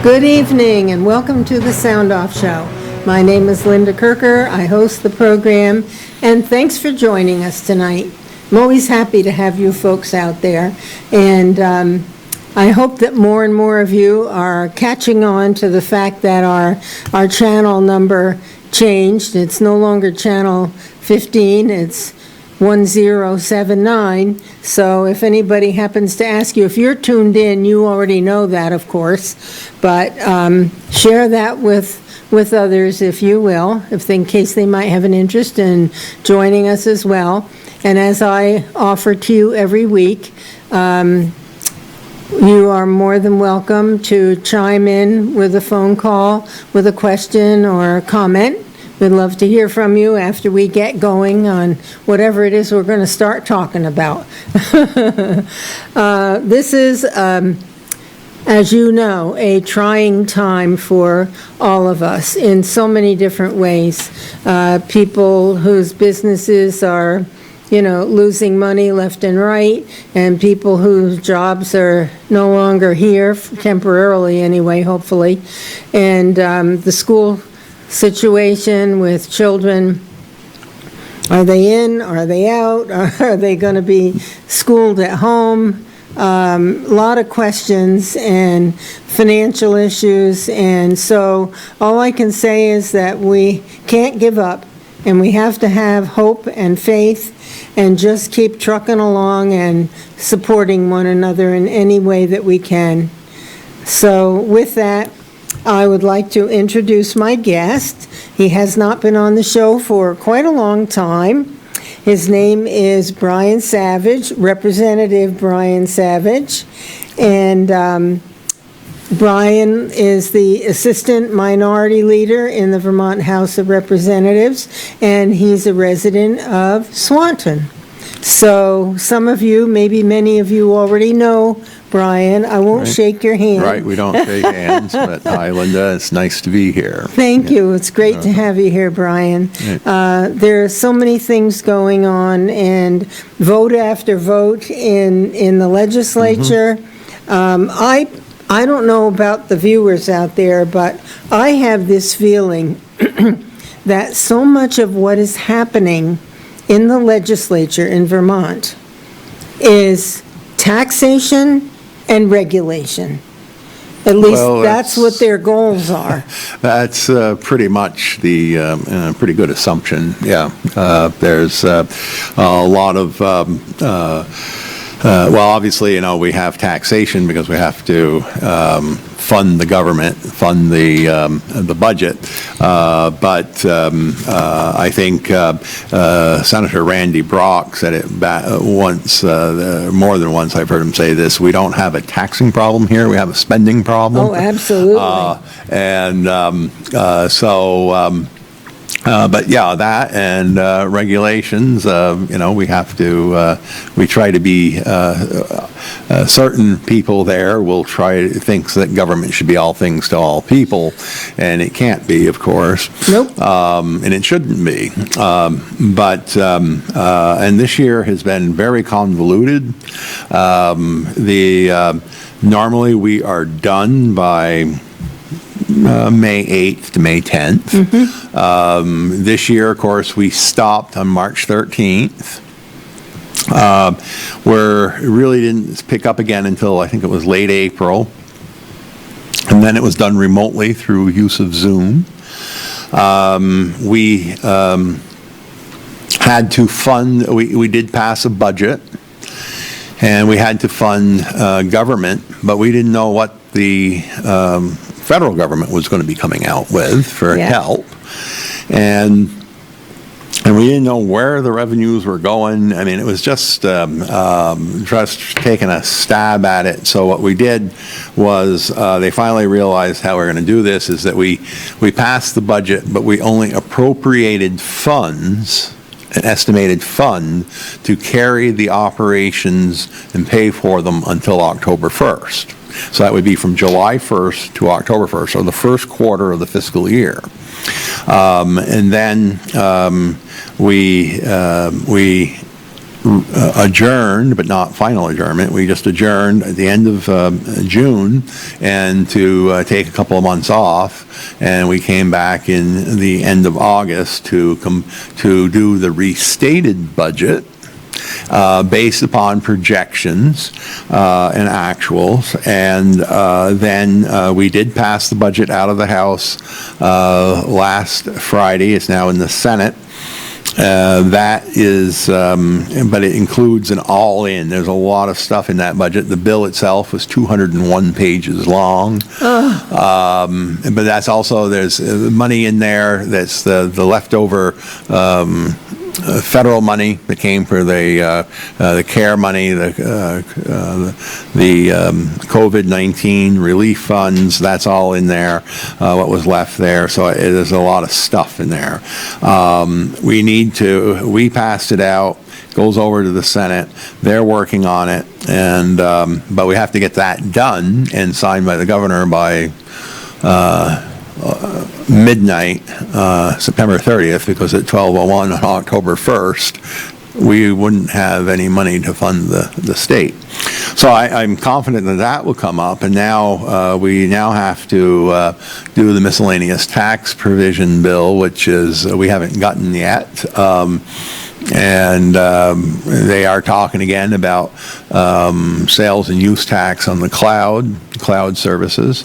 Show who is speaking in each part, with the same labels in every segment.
Speaker 1: Good evening and welcome to the Sound Off Show. My name is Linda Kirker. I host the program, and thanks for joining us tonight. I'm always happy to have you folks out there, and I hope that more and more of you are catching on to the fact that our channel number changed. It's no longer channel 15, it's 1079. So if anybody happens to ask you, if you're tuned in, you already know that, of course, but share that with others, if you will, in case they might have an interest in joining us as well. And as I offer to you every week, you are more than welcome to chime in with a phone call, with a question or a comment. We'd love to hear from you after we get going on whatever it is we're going to start talking about. This is, as you know, a trying time for all of us in so many different ways. People whose businesses are, losing money left and right, and people whose jobs are no longer here, temporarily anyway, hopefully. And the school situation with children, are they in, are they out, are they going to be schooled at home? A lot of questions and financial issues, and so all I can say is that we can't give up, and we have to have hope and faith and just keep trucking along and supporting one another in any way that we can. So with that, I would like to introduce my guest. He has not been on the show for quite a long time. His name is Brian Savage, Representative Brian Savage, and Brian is the Assistant Minority Leader in the Vermont House of Representatives, and he's a resident of Swanton. So some of you, maybe many of you already know Brian. I won't shake your hand.
Speaker 2: Right, we don't shake hands, but hi, Linda. It's nice to be here.
Speaker 1: Thank you. It's great to have you here, Brian. There are so many things going on, and vote after vote in the legislature. I don't know about the viewers out there, but I have this feeling that so much of what is happening in the legislature in Vermont is taxation and regulation. At least that's what their goals are.
Speaker 2: That's pretty much the pretty good assumption. Yeah, there's a lot of well, obviously, we have taxation because we have to fund the government, fund the budget. But I think Senator Randy Brock said it once, more than once I've heard him say this, we don't have a taxing problem here, we have a spending problem.
Speaker 1: Oh, absolutely.
Speaker 2: But yeah, that and regulations, we have to, we try to be, certain people there will try to think that government should be all things to all people, and it can't be, of course.
Speaker 1: Nope.
Speaker 2: And it shouldn't be. And this year has been very convoluted. Normally we are done by May 8th to May 10th. This year, of course, we stopped on March 13th. Where it really didn't pick up again until I think it was late April. And then it was done remotely through use of Zoom. We had to fund, we did pass a budget, and we had to fund government, but we didn't know what the federal government was going to be coming out with for help, and we didn't know where the revenues were going. I mean, it was just taking a stab at it. So what we did was they finally realized how we're going to do this is that we passed the budget, but we only appropriated funds, an estimated fund, to carry the operations and pay for them until October 1st. So that would be from July 1st to October 1st, or the first quarter of the fiscal year. And then we adjourned, but not final adjournment. We just adjourned at the end of June and to take a couple of months off, and we came back in the end of August to do the restated budget based upon projections and actuals, and then we did pass the budget out of the House last Friday. It's now in the Senate. That is, but it includes an all-in. There's a lot of stuff in that budget. The bill itself was 201 pages long. But that's also, there's money in there that's the leftover federal money that came for the care money, the COVID-19 relief funds. That's all in there. What was left there, so there's a lot of stuff in there. We passed it out. Goes over to the Senate. They're working on it, and but we have to get that done and signed by the governor by midnight, September 30th, because at 12:01 on October 1st, we wouldn't have any money to fund the state. So I'm confident that that will come up, and now we now have to do the miscellaneous tax provision bill, which is we haven't gotten yet. And they are talking again about sales and use tax on the cloud services,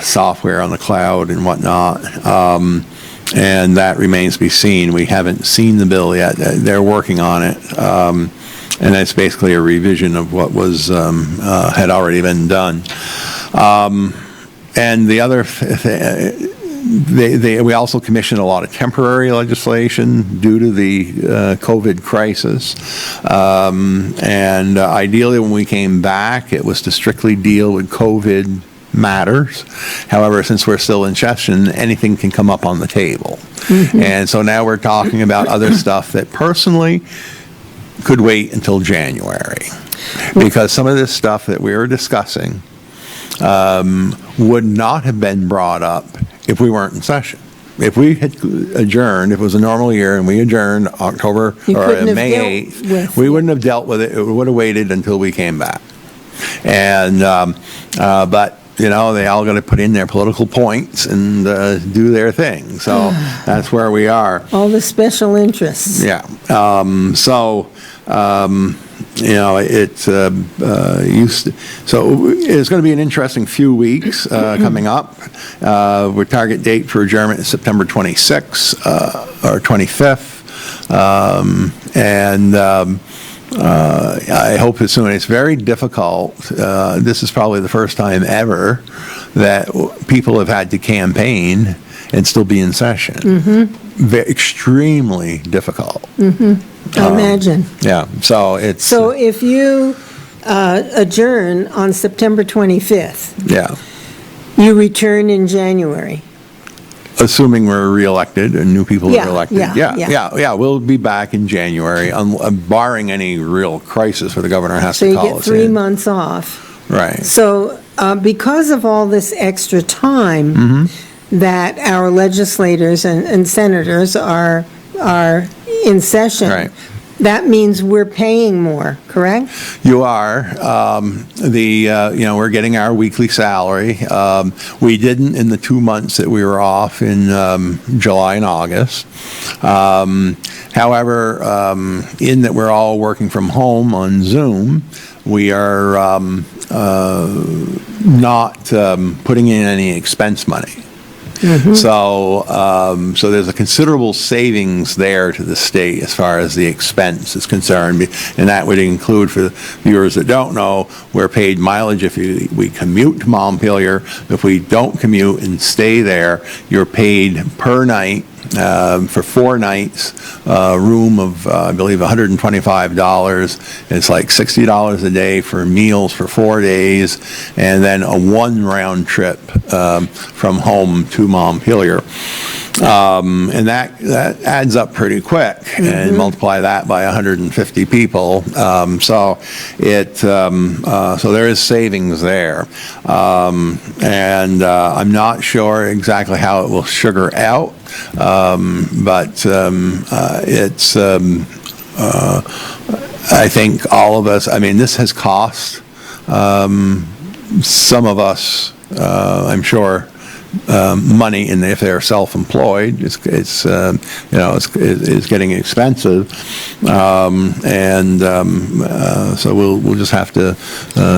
Speaker 2: software on the cloud and whatnot. And that remains to be seen. We haven't seen the bill yet. They're working on it. And that's basically a revision of what was had already been done. And the other we also commissioned a lot of temporary legislation due to the COVID crisis. And ideally, when we came back, it was to strictly deal with COVID matters. However, since we're still in session, anything can come up on the table. Mm-hmm. And so now we're talking about other stuff that personally could wait until January. Because some of this stuff that we were discussing would not have been brought up if we weren't in session. If we had adjourned, if it was a normal year and we adjourned October or May 8th, we wouldn't have dealt with it. It would have waited until we came back. And but they all got to put in their political points and do their thing. So that's where we are.
Speaker 1: All the special interests.
Speaker 2: Yeah. It's it's going to be an interesting few weeks coming up. Our target date for adjournment is September 26th or 25th, I hope it's soon. It's very difficult. This is probably the first time ever that people have had to campaign and still be in session. Mm-hmm. Extremely difficult. Mm-hmm.
Speaker 1: I imagine.
Speaker 2: Yeah, so it's...
Speaker 1: So if you adjourn on September 25th,
Speaker 2: yeah,
Speaker 1: you return in January.
Speaker 2: Assuming we're reelected and new people are elected.
Speaker 1: Yeah.
Speaker 2: We'll be back in January, barring any real crisis where the governor has to call us in.
Speaker 1: So you get 3 months off.
Speaker 2: Right.
Speaker 1: So because of all this extra time that our legislators and senators are in session,
Speaker 2: right,
Speaker 1: that means we're paying more, correct?
Speaker 2: You are. We're getting our weekly salary. We didn't in the 2 months that we were off in July and August. However, in that we're all working from home on Zoom, we are not putting in any expense money. Mm-hmm. So there's a considerable savings there to the state as far as the expense is concerned, and that would include, for the viewers that don't know, we're paid mileage if we commute to Montpelier. If we don't commute and stay there, you're paid per night. For 4 nights, room of, I believe, $125. It's like $60 a day for meals for 4 days, and then a 1 round trip from home to Montpelier. And that adds up pretty quick, and multiply that by 150 people. So there is savings there. And I'm not sure exactly how it will sugar out. But it's I think all of us, I mean, this has cost some of us, I'm sure, money, and if they're self-employed, it's getting expensive, so we'll just have to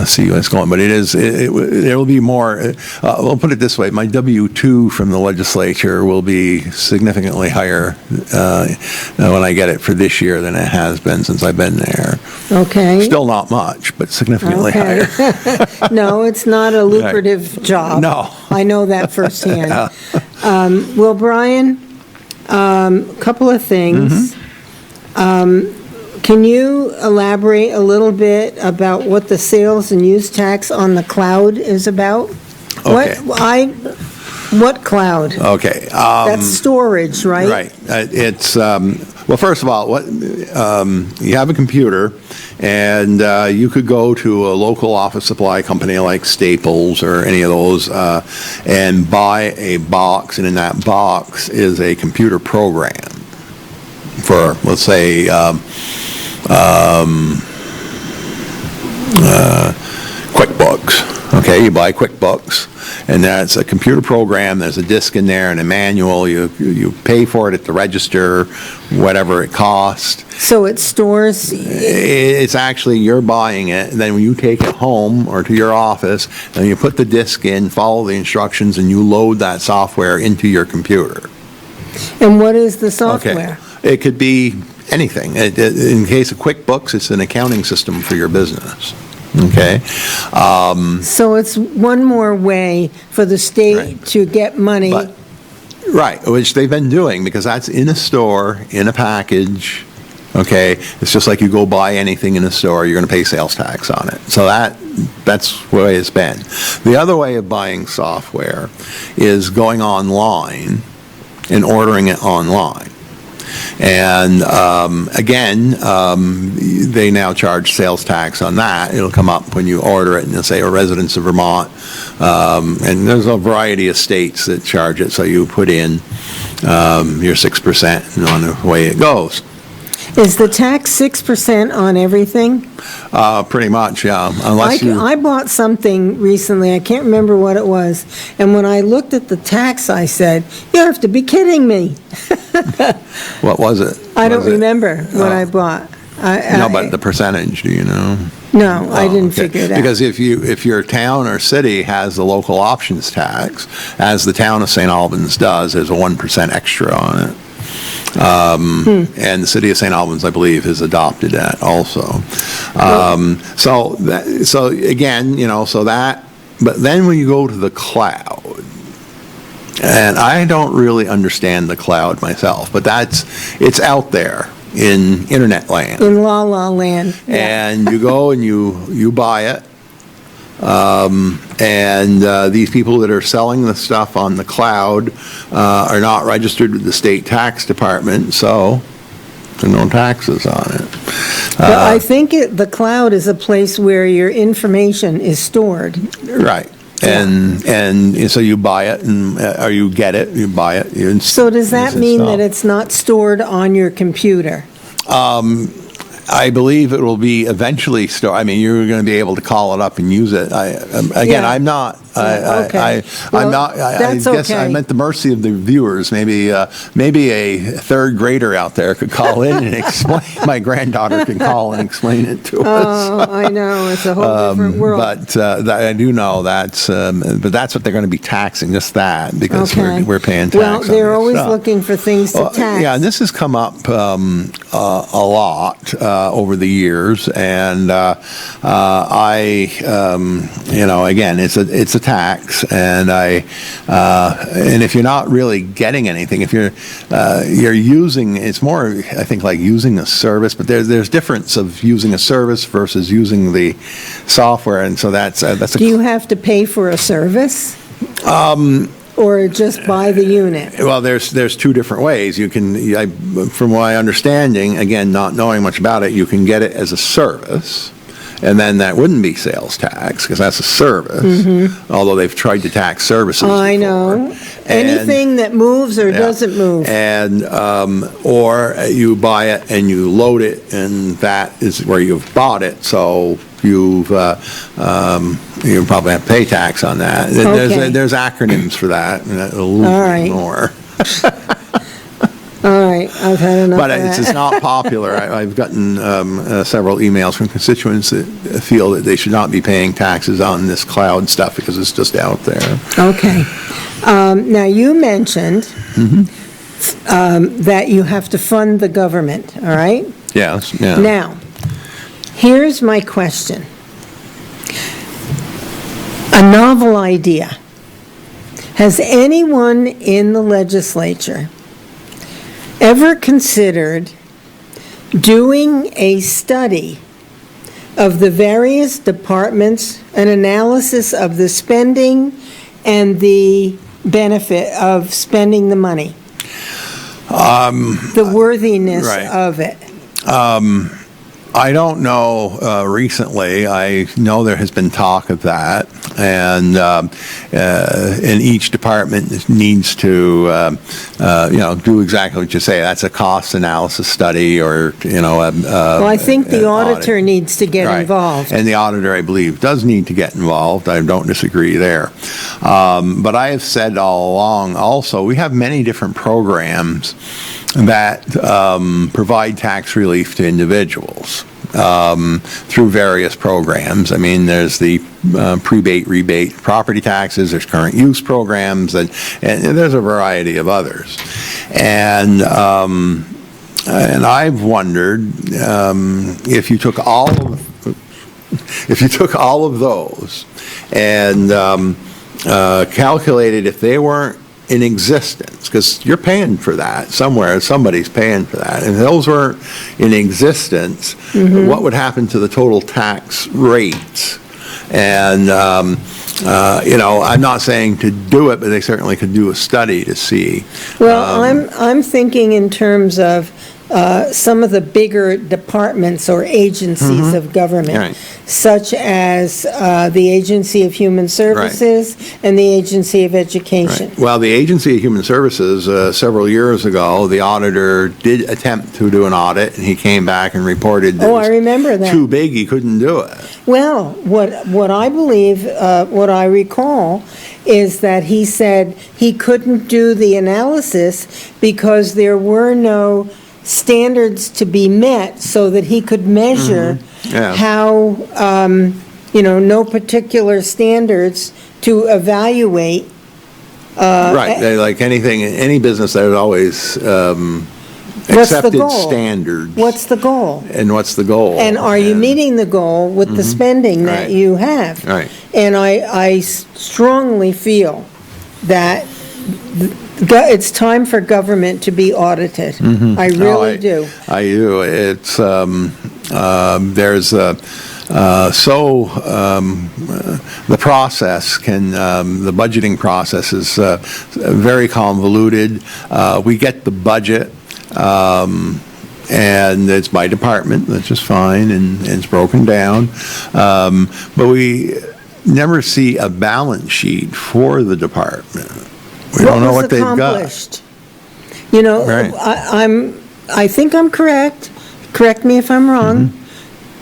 Speaker 2: see what's going. But there will be more. We'll put it this way: my W-2 from the legislature will be significantly higher when I get it for this year than it has been since I've been there.
Speaker 1: Okay.
Speaker 2: Still not much, but significantly
Speaker 1: Okay.
Speaker 2: higher.
Speaker 1: No, it's not a lucrative job.
Speaker 2: No.
Speaker 1: I know that firsthand. Well, Brian, couple of things. Can you elaborate a little bit about what the sales and use tax on the cloud is about?
Speaker 2: Okay.
Speaker 1: What cloud?
Speaker 2: Okay.
Speaker 1: That's storage, right?
Speaker 2: Right. It's, well, first of all, you have a computer, and you could go to a local office supply company like Staples or any of those and buy a box, and in that box is a computer program for, let's say, QuickBooks. Okay, you buy QuickBooks, and that's a computer program. There's a disk in there and a manual. You pay for it at the register, whatever it costs.
Speaker 1: So it stores.
Speaker 2: It's actually, you're buying it, and then when you take it home or to your office, and you put the disk in, follow the instructions, and you load that software into your computer.
Speaker 1: And what is the software?
Speaker 2: Okay. It could be anything. In case of QuickBooks, it's an accounting system for your business. Okay.
Speaker 1: So it's one more way for the state
Speaker 2: Right.
Speaker 1: to get money.
Speaker 2: Right, which they've been doing, because that's in a store, in a package. Okay, it's just like you go buy anything in a store, you're going to pay sales tax on it. So that's the way it's been. The other way of buying software is going online and ordering it online. And again, they now charge sales tax on that. It'll come up when you order it, and they'll say, residents of Vermont. And there's a variety of states that charge it, so you put in your 6%, and on the way it goes.
Speaker 1: Is the tax 6% on everything?
Speaker 2: Pretty much, yeah. Unless
Speaker 1: I bought something recently, I can't remember what it was, and when I looked at the tax, I said, you have to be kidding me.
Speaker 2: What was it?
Speaker 1: I don't remember what I bought.
Speaker 2: No, but the percentage, do you know?
Speaker 1: No, I didn't
Speaker 2: Okay.
Speaker 1: figure it out.
Speaker 2: Because if your town or city has the local options tax, as the town of St. Albans does, there's a 1% extra on it. And the city of St. Albans, I believe, has adopted that also. So again, but then when you go to the cloud, and I don't really understand the cloud myself, but it's out there in internet land.
Speaker 1: In La La Land. Yeah.
Speaker 2: And you go and you buy it. These people that are selling the stuff on the cloud are not registered with the state tax department, so there's no taxes on it.
Speaker 1: But I think the cloud is a place where your information is stored.
Speaker 2: Right. And so you buy it, or you get it, you buy it.
Speaker 1: So does that mean that it's not stored on your computer?
Speaker 2: I believe it will be eventually stored. I mean, you're going to be able to call it up and use it.
Speaker 1: Yeah.
Speaker 2: I'm not.
Speaker 1: Okay.
Speaker 2: I'm not. I
Speaker 1: That's
Speaker 2: guess
Speaker 1: okay.
Speaker 2: I'm at the mercy of the viewers. Maybe a third grader out there could call in and explain. My granddaughter can call and explain it to us.
Speaker 1: Oh, I know, it's a whole different world.
Speaker 2: But I do know that's what they're going to be taxing, just that, because
Speaker 1: Okay.
Speaker 2: we're paying tax.
Speaker 1: Well,
Speaker 2: on
Speaker 1: they're
Speaker 2: this
Speaker 1: always
Speaker 2: stuff.
Speaker 1: looking for things to tax.
Speaker 2: Yeah, and this has come up a lot over the years, and again, it's a tax, and if you're not really getting anything, if you're using, it's more, I think, like using a service, but there's difference of using a service versus using the software, and so that's a.
Speaker 1: Do you have to pay for a service? Or just buy the unit?
Speaker 2: Well, there's two different ways. You can, from my understanding, again, not knowing much about it, you can get it as a service, And then that wouldn't be sales tax, because that's a service, although they've tried to tax services
Speaker 1: I
Speaker 2: before.
Speaker 1: know.
Speaker 2: And-
Speaker 1: Anything that moves or
Speaker 2: Yeah.
Speaker 1: doesn't move.
Speaker 2: And, or you buy it and you load it, and that is where you've bought it, so you probably have to pay tax on that. And
Speaker 1: Okay.
Speaker 2: There's acronyms for that, and a little
Speaker 1: All right.
Speaker 2: more.
Speaker 1: All right, I've had enough
Speaker 2: But
Speaker 1: of
Speaker 2: it's
Speaker 1: that.
Speaker 2: not popular. I've gotten several emails from constituents that feel that they should not be paying taxes on this cloud stuff because it's just out there.
Speaker 1: Okay. Now, you mentioned that you have to fund the government, all right?
Speaker 2: Yes, yeah.
Speaker 1: Now, here's my question. A novel idea. Has anyone in the legislature ever considered doing a study of the various departments, an analysis of the spending and the benefit of spending the money? The worthiness
Speaker 2: right.
Speaker 1: of it.
Speaker 2: I don't know recently. I know there has been talk of that, and each department needs to, do exactly what you say. That's a cost analysis study, or
Speaker 1: Well, I think the auditor
Speaker 2: audit.
Speaker 1: needs to get
Speaker 2: Right.
Speaker 1: involved.
Speaker 2: And the auditor, I believe, does need to get involved. I don't disagree there. But I have said all along, also, we have many different programs that provide tax relief to individuals through various programs. I mean, there's the rebate property taxes, there's current use programs, and there's a variety of others. And I've wondered if you took all of those and calculated if they weren't in existence, because you're paying for that somewhere, somebody's paying for that, and if those weren't in existence, what would happen to the total tax rates? And I'm not saying to do it, but they certainly could do a study to see.
Speaker 1: Well, I'm thinking in terms of some of the bigger departments or agencies of government,
Speaker 2: Right.
Speaker 1: such as the Agency of Human Services and the Agency of Education.
Speaker 2: Right. Well, the Agency of Human Services, several years ago, the auditor did attempt to do an audit, and he came back and reported that
Speaker 1: Oh,
Speaker 2: it
Speaker 1: I
Speaker 2: was
Speaker 1: remember that.
Speaker 2: too big, he couldn't do it.
Speaker 1: Well, what I believe, what I recall, is that he said he couldn't do the analysis because there were no standards to be met so that he could measure
Speaker 2: Yeah.
Speaker 1: how, no particular standards to evaluate.
Speaker 2: Right, like anything, any business, there's always
Speaker 1: What's the
Speaker 2: accepted
Speaker 1: goal?
Speaker 2: standards.
Speaker 1: What's the goal?
Speaker 2: And what's the goal?
Speaker 1: And are you meeting the goal with the spending that
Speaker 2: Right.
Speaker 1: you have?
Speaker 2: Right.
Speaker 1: And I strongly feel that it's time for government to be audited. I really do.
Speaker 2: I do. It's, there's the process the budgeting process is very convoluted. We get the budget, and it's by department, that's just fine, and it's broken down. But we never see a balance sheet for the department. We don't know what they've got.
Speaker 1: accomplished? You know,
Speaker 2: Right.
Speaker 1: I think I'm correct me if I'm wrong,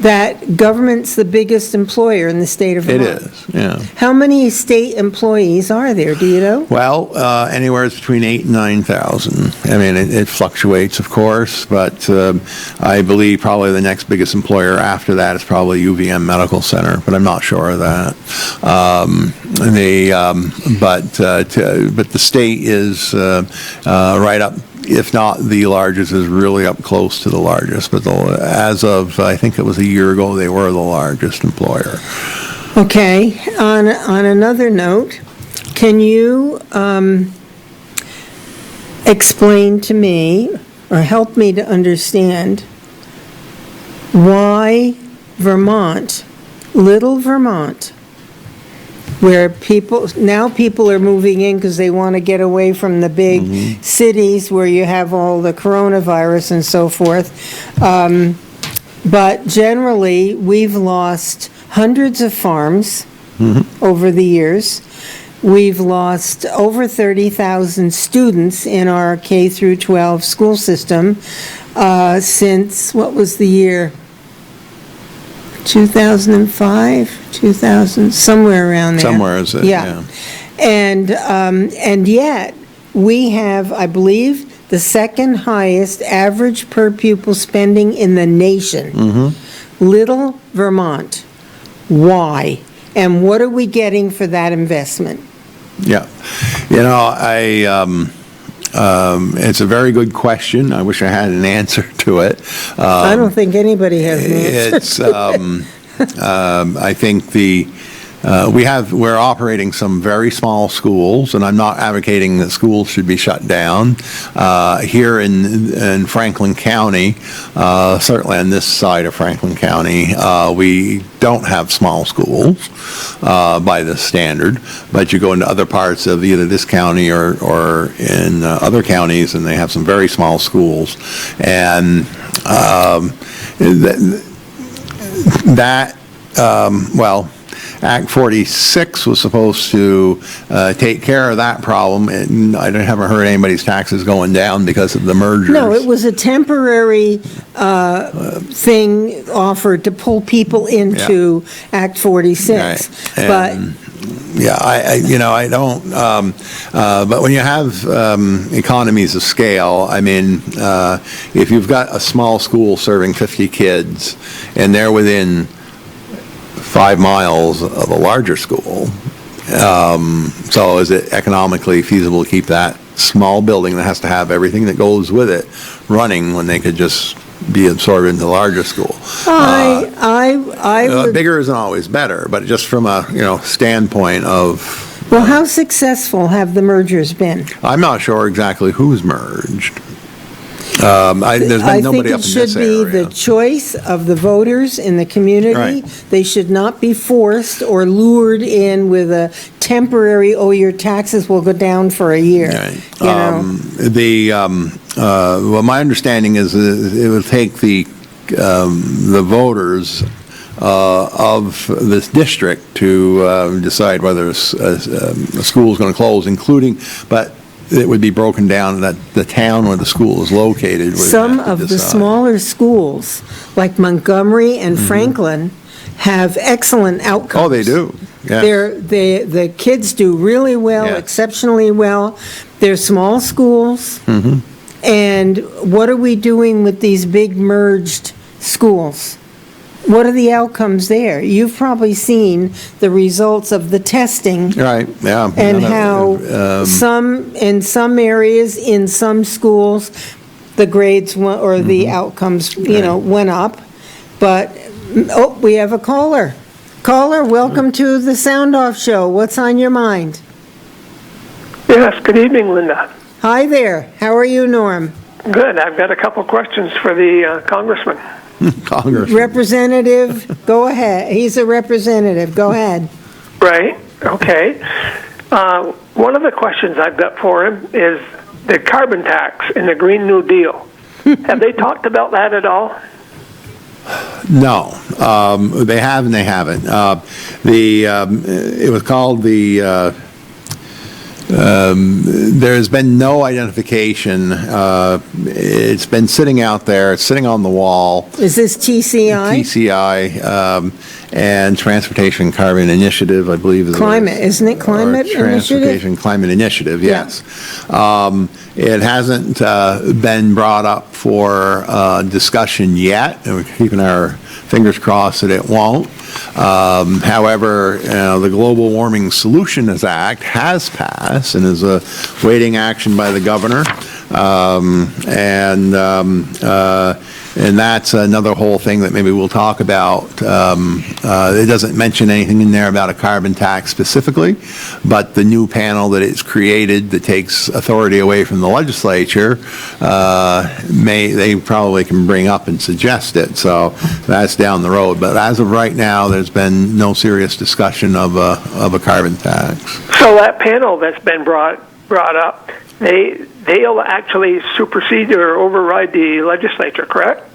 Speaker 1: that government's the biggest employer in the state of
Speaker 2: It
Speaker 1: Vermont.
Speaker 2: is, yeah.
Speaker 1: How many state employees are there, do you know?
Speaker 2: Well, anywhere between 8,000 and 9,000. I mean, it fluctuates, of course, but I believe probably the next biggest employer after that is probably UVM Medical Center, but I'm not sure of that. But the state is right up, if not the largest, is really up close to the largest. But as of, I think it was a year ago, they were the largest employer.
Speaker 1: Okay, on another note, can you explain to me, or help me to understand, why Vermont, little Vermont, where people are moving in because they want to get away from the big cities where you have all the coronavirus and so forth, But generally, we've lost hundreds of farms over the years. We've lost over 30,000 students in our K through 12 school system since, what was the year? 2005, 2000, somewhere around there.
Speaker 2: Somewhere is it?
Speaker 1: Yeah. And yet, we have, I believe, the second highest average per pupil spending in the nation. Little Vermont. Why? And what are we getting for that investment?
Speaker 2: Yeah. It's a very good question. I wish I had an answer to it.
Speaker 1: I don't think anybody has an answer.
Speaker 2: I think we're operating some very small schools, and I'm not advocating that schools should be shut down. Here in Franklin County, certainly on this side of Franklin County, we don't have small schools by this standard, but you go into other parts of either this county or in other counties, and they have some very small schools. And Act 46 was supposed to take care of that problem, and I haven't heard anybody's taxes going down because of the mergers.
Speaker 1: No, it was a temporary thing offered to pull people into Act 46.
Speaker 2: Right.
Speaker 1: But
Speaker 2: I don't. But when you have economies of scale, I mean, if you've got a small school serving 50 kids, and they're within 5 miles of a larger school. So is it economically feasible to keep that small building that has to have everything that goes with it running when they could just be absorbed into the larger school? Bigger isn't always better, but just from a standpoint of.
Speaker 1: Well, how successful have the mergers been?
Speaker 2: I'm not sure exactly who's merged. There's been nobody up in this area. I think it should be
Speaker 1: the choice of the voters in the community.
Speaker 2: Right.
Speaker 1: They should not be forced or lured in with a temporary, your taxes will go down for a year.
Speaker 2: Right. Well, my understanding is it would take the voters of this district to decide whether a school is going to close, but it would be broken down that the town where the school is located would
Speaker 1: Some of the smaller schools, like Montgomery and Franklin, have excellent outcomes.
Speaker 2: Oh, they do. Yeah.
Speaker 1: The kids do really well, exceptionally well. They're small schools. And what are we doing with these big merged schools? What are the outcomes there? You've probably seen the results of the testing.
Speaker 2: Right, yeah.
Speaker 1: And how in some areas, in some schools, the grades or the outcomes, went up. But, we have a caller. Caller, welcome to the Sound Off Show. What's on your mind?
Speaker 3: Yes, good evening, Linda.
Speaker 1: Hi there. How are you, Norm?
Speaker 3: Good. I've got a couple questions for the congressman.
Speaker 1: Representative, go ahead. He's a representative. Go ahead.
Speaker 3: Right. Okay. One of the questions I've got for him is the carbon tax in the Green New Deal. Have they talked about that at all?
Speaker 2: No, they have and they haven't. It was called the. There's been no identification. It's been sitting out there. It's sitting on the wall.
Speaker 1: Is this TCI?
Speaker 2: TCI and Transportation Carbon Initiative, I believe.
Speaker 1: Climate, isn't it? Climate Initiative?
Speaker 2: Transportation Climate Initiative, yes. Yeah. It hasn't been brought up for discussion yet, and we're keeping our fingers crossed that it won't. However, the Global Warming Solutions Act has passed and is awaiting action by the governor, and that's another whole thing that maybe we'll talk about. It doesn't mention anything in there about a carbon tax specifically, but the new panel that it's created that takes authority away from the legislature, they probably can bring up and suggest it. So that's down the road. But as of right now, there's been no serious discussion of a carbon tax.
Speaker 3: So that panel that's been brought up, they'll actually supersede or override the legislature, correct?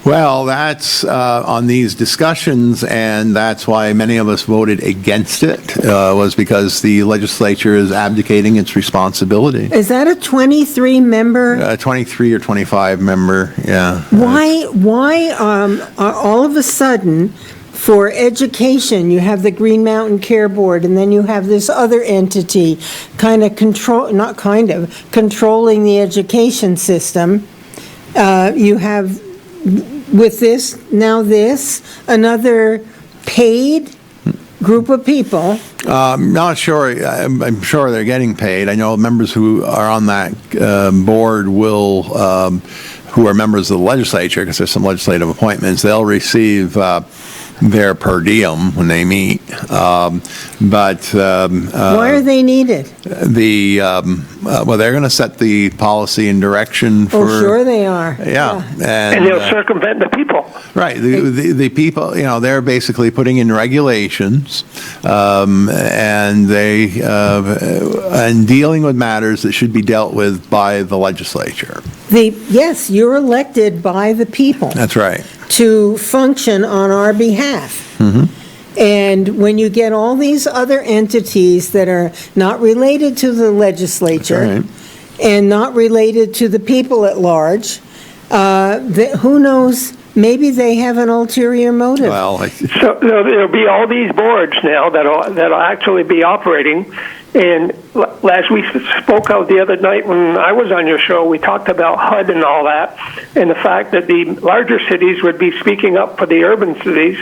Speaker 2: Well, that's on these discussions, and that's why many of us voted against it, was because the legislature is abdicating its responsibility.
Speaker 1: Is that a 23-member?
Speaker 2: 23 or 25 member, yeah.
Speaker 1: Why are all of a sudden, for education, you have the Green Mountain Care Board, and then you have this other entity controlling the education system. You have, with this, another paid group of people.
Speaker 2: Not sure. I'm sure they're getting paid. I know members who are on that board will, who are members of the legislature, because there's some legislative appointments, they'll receive their per diem when they meet. But
Speaker 1: why are they needed?
Speaker 2: Well, they're going to set the policy and direction for.
Speaker 1: Oh, sure they are.
Speaker 2: Yeah,
Speaker 3: and they'll circumvent the people.
Speaker 2: Right. The people, they're basically putting in regulations, and and dealing with matters that should be dealt with by the legislature.
Speaker 1: Yes, you're elected by the people.
Speaker 2: That's right.
Speaker 1: To function on our behalf.
Speaker 2: Mm-hmm.
Speaker 1: And when you get all these other entities that are not related to the legislature and not related to the people at large, who knows, maybe they have an ulterior motive.
Speaker 2: Well,
Speaker 3: so there'll be all these boards now that'll actually be operating. And as we spoke of the other night when I was on your show, we talked about HUD and all that, and the fact that the larger cities would be speaking up for the urban cities,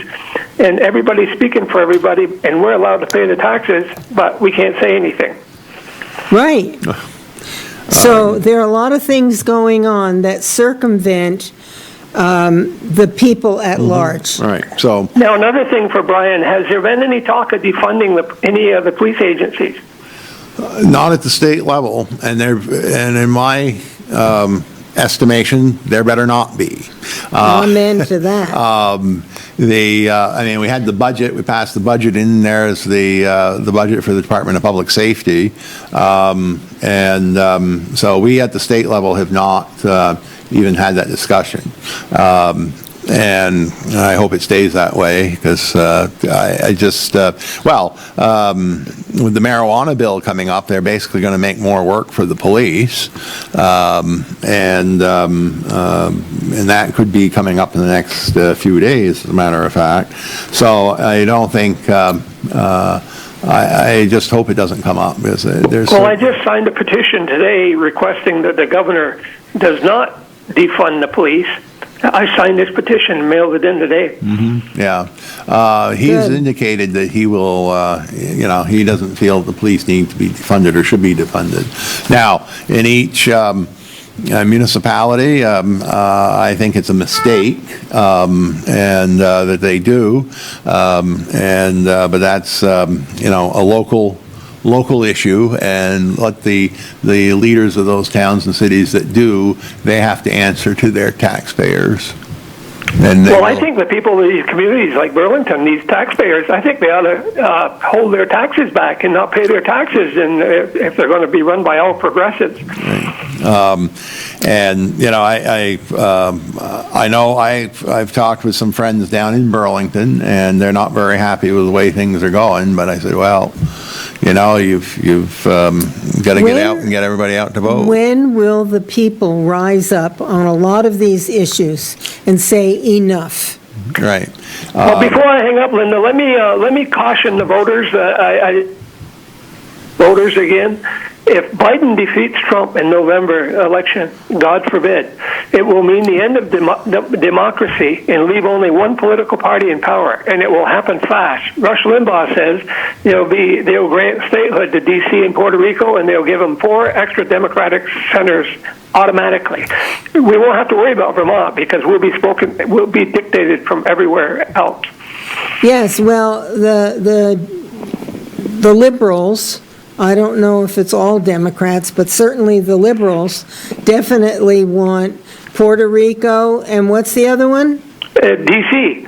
Speaker 3: and everybody's speaking for everybody, and we're allowed to pay the taxes, but we can't say anything.
Speaker 1: Right. So there are a lot of things going on that circumvent the people at large.
Speaker 2: All right. So
Speaker 3: now another thing for Brian, has there been any talk of defunding any of the police agencies?
Speaker 2: Not at the state level, and in my estimation, there better not be.
Speaker 1: Amen to that.
Speaker 2: We had the budget. We passed the budget in there as the budget for the Department of Public Safety, so we at the state level have not even had that discussion. And I hope it stays that way, because I just, with the marijuana bill coming up, they're basically going to make more work for the police, and that could be coming up in the next few days, as a matter of fact. So I don't think, I just hope it doesn't come up, because there's.
Speaker 3: Well, I just signed a petition today requesting that the governor does not defund the police. I signed this petition and mailed it in today.
Speaker 2: Mm-hmm. Yeah. He's indicated that he will, he doesn't feel the police need to be defunded or should be defunded. Now, in each municipality, I think it's a mistake, and that they do, but that's, a local issue, and let the leaders of those towns and cities that do, they have to answer to their taxpayers.
Speaker 3: Well, I think the people of these communities like Burlington, these taxpayers, I think they ought to hold their taxes back and not pay their taxes, and if they're going to be run by all progressives.
Speaker 2: I know I've talked with some friends down in Burlington, and they're not very happy with the way things are going. But I said, well, you've got to get out and get everybody out to vote.
Speaker 1: When will the people rise up on a lot of these issues and say enough?
Speaker 2: Right.
Speaker 3: Well, before I hang up, Linda, let me caution the voters. Voters again. If Biden defeats Trump in November election, God forbid, it will mean the end of democracy and leave only one political party in power, and it will happen fast. Rush Limbaugh says they'll grant statehood to D.C. and Puerto Rico, and they'll give them 4 extra Democratic senators automatically. We won't have to worry about Vermont, because we'll be dictated from everywhere else.
Speaker 1: Yes, well, the liberals, I don't know if it's all Democrats, but certainly the liberals definitely want Puerto Rico, and what's the other one?
Speaker 3: D.C.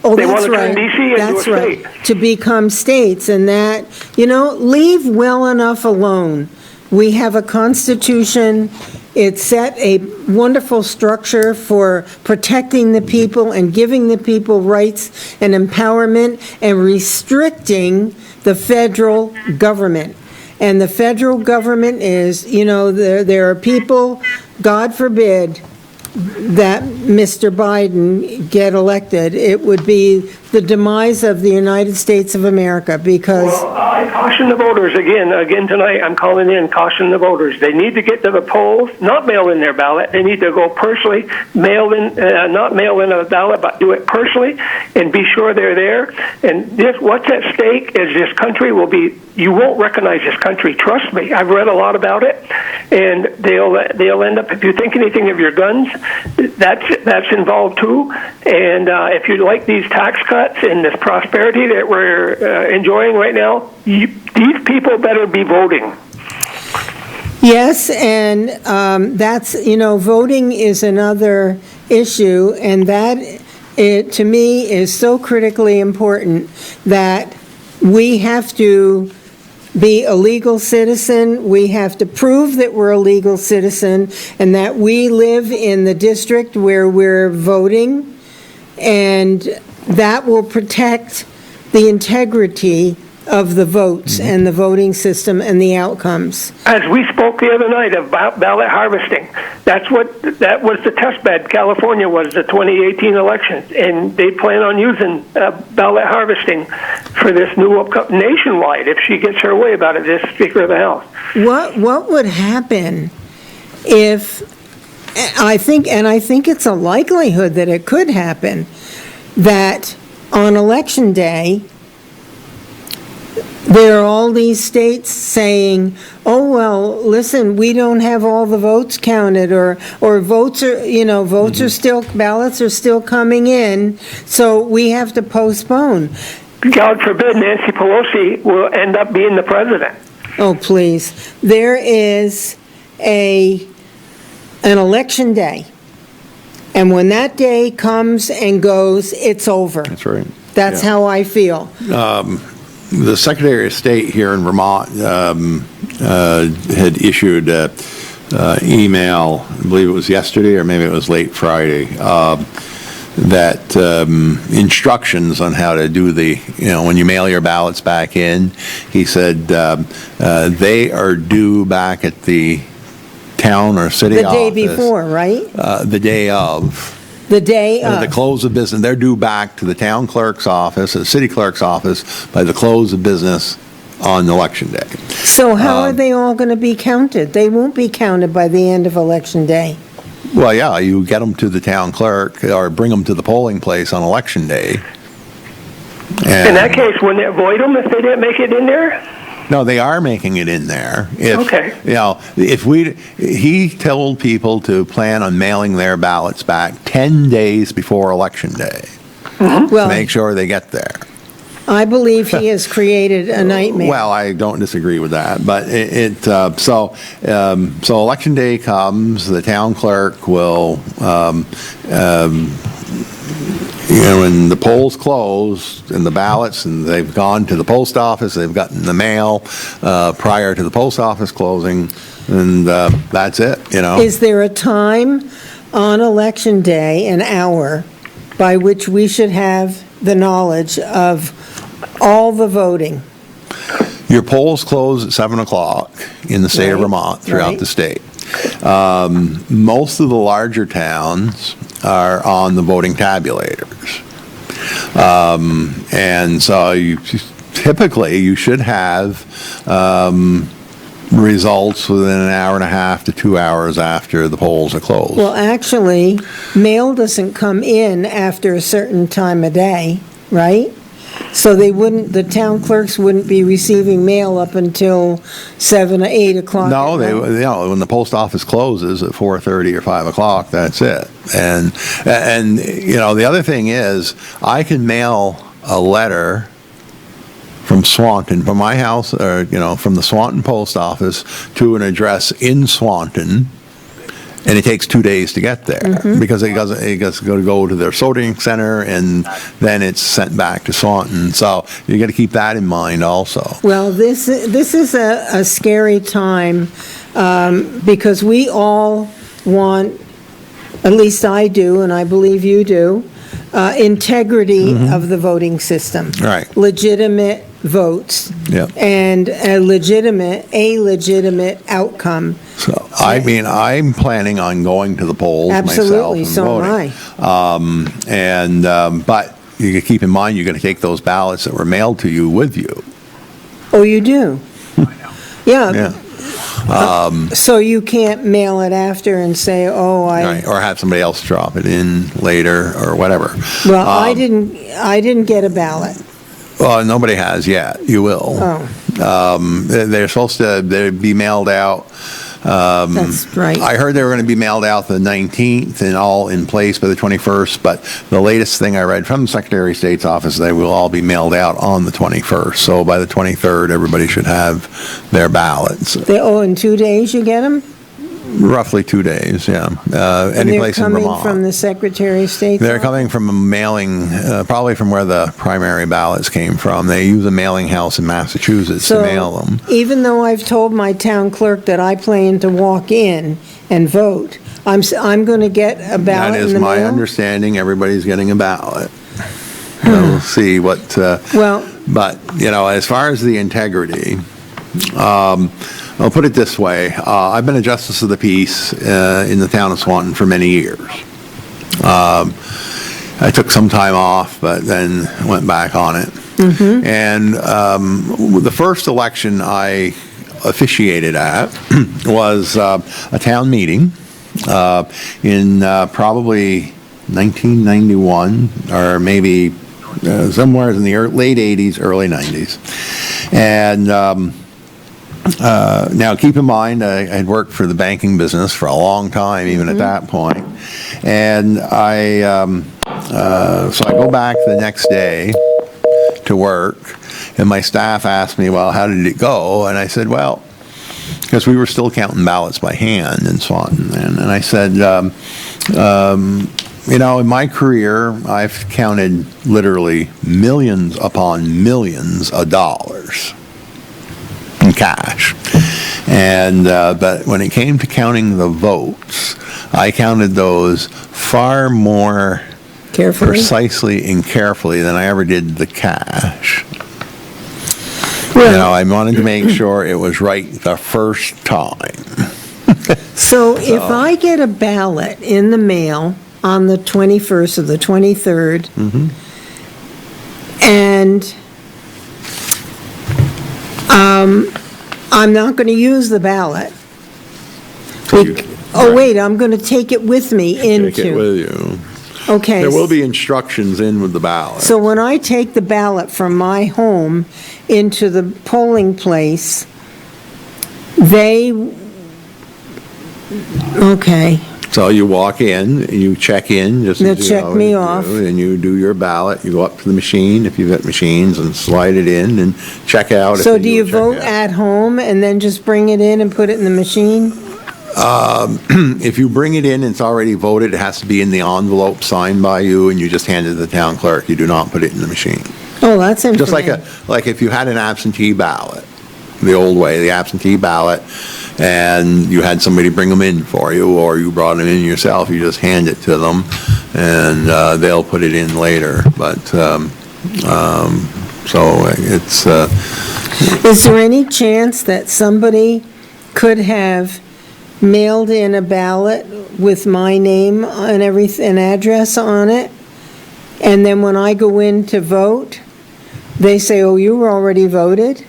Speaker 1: Oh,
Speaker 3: they
Speaker 1: that's
Speaker 3: want to
Speaker 1: right.
Speaker 3: turn D.C. into
Speaker 1: That's
Speaker 3: a state.
Speaker 1: right. To become states, and that, leave well enough alone. We have a constitution, It set a wonderful structure for protecting the people and giving the people rights and empowerment and restricting the federal government. And the federal government is, there are people, God forbid, that Mr. Biden get elected. It would be the demise of the United States of America, because...
Speaker 3: Well, I caution the voters again tonight. I'm calling in, caution the voters. They need to get to the polls, not mail in their ballot. They need to go personally, not mail in a ballot, but do it personally and be sure they're there. And what's at stake is this country you won't recognize this country. Trust me. I've read a lot about it, and they'll end up, if you think anything of your guns, that's involved too. And if you like these tax cuts and this prosperity that we're enjoying right now, these people better be voting.
Speaker 1: Yes, and that's, voting is another issue, and that, to me, is so critically important that we have to be a legal citizen. We have to prove that we're a legal citizen and that we live in the district where we're voting, and that will protect the integrity of the votes and the voting system and the outcomes.
Speaker 3: As we spoke the other night about ballot harvesting, that was the test bed. California was the 2018 elections, and they plan on using ballot harvesting for this new nationwide if she gets her way about it, this Speaker of the House.
Speaker 1: What would happen if, I think it's a likelihood that it could happen, that on Election Day, there are all these states saying, oh, well, listen, we don't have all the votes counted, or votes are still, ballots are still coming in, so we have to postpone.
Speaker 3: God forbid Nancy Pelosi will end up being the president.
Speaker 1: Oh, please. There is an election day, and when that day comes and goes, it's over.
Speaker 2: That's right.
Speaker 1: That's how I feel.
Speaker 2: The Secretary of State here in Vermont had issued an email, I believe it was yesterday or maybe it was late Friday, that instructions on how to do when you mail your ballots back in. He said they are due back at the town or city office.
Speaker 1: The day before, right?
Speaker 2: The day of.
Speaker 1: The day of.
Speaker 2: At the close of business. They're due back to the town clerk's office, the city clerk's office, by the close of business on Election Day.
Speaker 1: So how are they all going to be counted? They won't be counted by the end of Election Day.
Speaker 2: Well, yeah, you get them to the town clerk or bring them to the polling place on Election Day.
Speaker 3: In that case, wouldn't it void them if they didn't make it in there?
Speaker 2: No, they are making it in there.
Speaker 3: Okay.
Speaker 2: He told people to plan on mailing their ballots back 10 days before Election Day to make sure they get there.
Speaker 1: I believe he has created a nightmare.
Speaker 2: Well, I don't disagree with that, but so Election Day comes, the town clerk will, when the polls close and the ballots, and they've gone to the post office, they've gotten the mail prior to the post office closing, and that's it.
Speaker 1: Is there a time on Election Day, an hour, by which we should have the knowledge of all the voting?
Speaker 2: Your polls close at 7 o'clock in the state of Vermont, throughout the state. Most of the larger towns are on the voting tabulators. And so typically you should have results within an hour and a half to 2 hours after the polls are closed.
Speaker 1: Well, actually, mail doesn't come in after a certain time of day, right? So the town clerks wouldn't be receiving mail up until 7 or 8 o'clock.
Speaker 2: No, when the post office closes at 4:30 or 5 o'clock, that's it. And the other thing is, I can mail a letter from Swanton, from my house, or from the Swanton post office to an address in Swanton. And it takes 2 days to get there because it has to go to their sorting center, and then it's sent back to Swanton. So you got to keep that in mind also.
Speaker 1: Well, this is a scary time because we all want, at least I do, and I believe you do, integrity of the voting system.
Speaker 2: Right.
Speaker 1: Legitimate votes.
Speaker 2: Yep.
Speaker 1: And a legitimate outcome.
Speaker 2: So, I mean, I'm planning on going to the polls myself
Speaker 1: Absolutely,
Speaker 2: and
Speaker 1: so
Speaker 2: voting.
Speaker 1: am I.
Speaker 2: But you can keep in mind, you're going to take those ballots that were mailed to you with you.
Speaker 1: Oh, you do? Yeah.
Speaker 2: Yeah.
Speaker 1: So you can't mail it after and say, oh,
Speaker 2: Right. Or have somebody else drop it in later or whatever.
Speaker 1: Well, I didn't get a ballot.
Speaker 2: Well, nobody has yet. You will.
Speaker 1: Oh.
Speaker 2: They're supposed to be mailed out.
Speaker 1: That's right.
Speaker 2: I heard they were going to be mailed out the 19th and all in place by the 21st, but the latest thing I read from the Secretary of State's office, they will all be mailed out on the 21st. So by the 23rd, everybody should have their ballots.
Speaker 1: In 2 days you get them?
Speaker 2: Roughly 2 days, yeah. Any place in
Speaker 1: They're coming
Speaker 2: Vermont.
Speaker 1: from the Secretary of State?
Speaker 2: They're coming from a mailing, probably from where the primary ballots came from. They use a mailing house in Massachusetts to mail them.
Speaker 1: Even though I've told my town clerk that I plan to walk in and vote, I'm going to get a ballot
Speaker 2: That
Speaker 1: in
Speaker 2: is
Speaker 1: the
Speaker 2: my
Speaker 1: mail?
Speaker 2: understanding. Everybody's getting a ballot. We'll see what.
Speaker 1: Well,
Speaker 2: But as far as the integrity, I'll put it this way: I've been a justice of the peace in the town of Swanton for many years. I took some time off, but then went back on it. And the first election I officiated at was a town meeting in probably 1991, or maybe somewhere in the late 80s, early 90s. And now, keep in mind, I had worked for the banking business for a long time, even at that point. And so I go back the next day to work, and my staff asked me, well, how did it go? And I said, well, because we were still counting ballots by hand in Swanton. And I said, in my career, I've counted literally millions upon millions of dollars in cash. And but when it came to counting the votes, I counted those far more
Speaker 1: carefully?
Speaker 2: precisely and carefully than I ever did the cash.
Speaker 1: Well,
Speaker 2: I wanted to make sure it was right the first time.
Speaker 1: So if I get a ballot in the mail on the 21st or the 23rd, and I'm not going to use the ballot. Wait, I'm going to take it with me into.
Speaker 2: Take it with you.
Speaker 1: Okay.
Speaker 2: There will be instructions in with the ballot.
Speaker 1: So when I take the ballot from my home into the polling place, okay.
Speaker 2: So you walk in, you check in, just
Speaker 1: They'll
Speaker 2: as you
Speaker 1: check
Speaker 2: always
Speaker 1: me
Speaker 2: do,
Speaker 1: off.
Speaker 2: and you do your ballot. You go up to the machine, if you've got machines, and slide it in and check out.
Speaker 1: So do you vote at home and then just bring it in and put it in the machine?
Speaker 2: If you bring it in and it's already voted, it has to be in the envelope signed by you, and you just hand it to the town clerk. You do not put it in the machine.
Speaker 1: Oh, that's interesting.
Speaker 2: Just like if you had an absentee ballot, the old way, the absentee ballot, and you had somebody bring them in for you, or you brought them in yourself, you just hand it to them, and they'll put it in later. But so it's.
Speaker 1: Is there any chance that somebody could have mailed in a ballot with my name and an address on it, and then when I go in to vote, they say, "Oh, you were already voted"?